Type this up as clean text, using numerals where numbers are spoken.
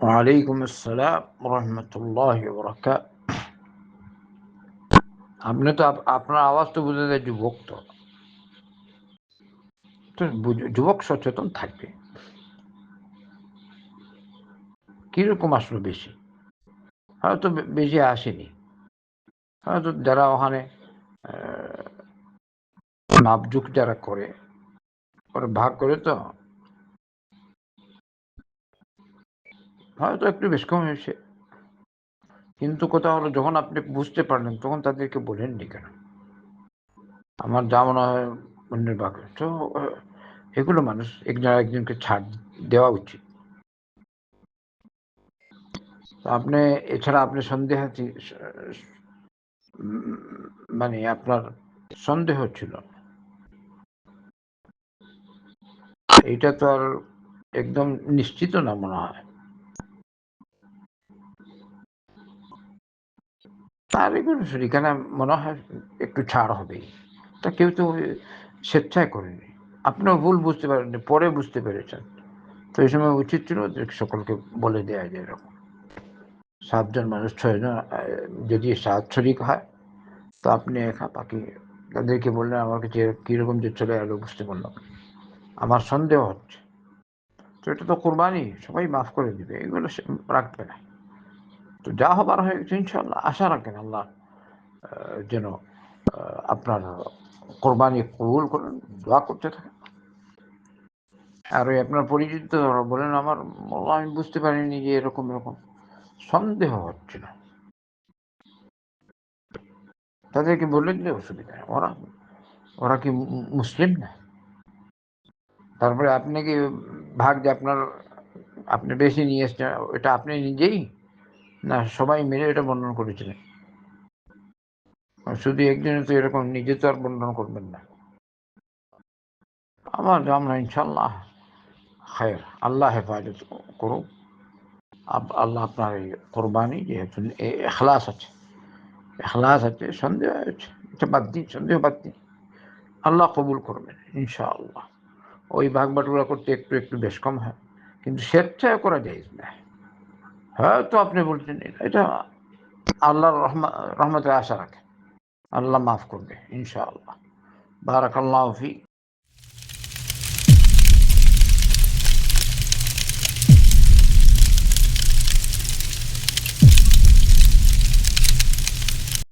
ওয়ালাইকুম আসসালাম রহমতুল্লাহ বরকাত। আপনি তো আপনার আওয়াজ তো বুঝে যায় যুবক, তো যুবক সচেতন থাকবে। কিরকম আসলো বেশি? হয়তো বেশি আসেনি। হয়তো যারা ওখানে মাপজুক যারা করে ওরা ভাগ করে, তো হয়তো একটু বেশ কম হয়েছে। কিন্তু কথা হলো, যখন আপনি বুঝতে পারলেন তখন তাদেরকে বলেননি কেন? আমার যা মনে হয় অন্যের ভাগ, তো এগুলো মানুষ একজনকে ছাড় দেওয়া উচিত। আপনি এছাড়া আপনি সন্দেহ মানে আপনার সন্দেহ ছিল, এটা তো আর একদম নিশ্চিত না মনে হয়। আর এগুলো এখানে মনে হয় একটু ছাড় হবেই। তা কেউ তো স্বেচ্ছায় করেনি। আপনিও ভুল বুঝতে পারেননি, পরে বুঝতে পেরেছেন। তো এই সময় উচিত ছিল যে সকলকে বলে দেওয়া যায় এরকম 7 জন মানুষ 6 জন যদি 7 শরিক হয়, তো আপনি একা, বাকি তাদেরকে বললেন আমার কাছে কিরকম যে চলে গেল বুঝতে পারলাম, আমার সন্দেহ হচ্ছে। তো এটা তো কোরবানি, সবাই মাফ করে দিবে, এগুলো রাখবে না। তো যা হবার হয়ে গেছে, ইনশাল্লাহ আশা রাখেন আল্লাহ যেন আপনার কোরবানি কবুল করেন, দোয়া করতে থাকেন। আর ওই আপনার পরিচিত বলেন আমার আমি বুঝতে পারিনি যে এরকম এরকম সন্দেহ হচ্ছিল, তাদেরকে বলে দিলে অসুবিধা নেই। ওরা ওরা কি মুসলিম না? তারপরে আপনি কি ভাগ যে আপনি বেশি নিয়ে এসছেন, এটা আপনি নিজেই না সবাই মিলে এটা বর্ণন করেছিলেন? শুধু একজনে তো এরকম নিজে তো আর বর্ণনা করবেন না। আমার আমরা ইনশাল্লাহ খায়ের, আল্লাহ হেফাজত করুক। আল্লাহ আপনার এই কোরবানি যেহেতু এখলাস আছে, সন্দেহ আছে, এটা বাদ দিন, সন্দেহ বাদ দিন, আল্লাহ কবুল করবেন ইনশাআল্লাহ। ওই ভাগ বাটুরা করতে একটু একটু বেশ কম হয়, কিন্তু স্বেচ্ছায় করা যায় না। হয়তো আপনি বলছেন এটা আল্লাহর রহমতের আশা রাখেন, আল্লাহ মাফ করবে ইনশাআল্লাহ। বারাকাল্লাহু ফিক।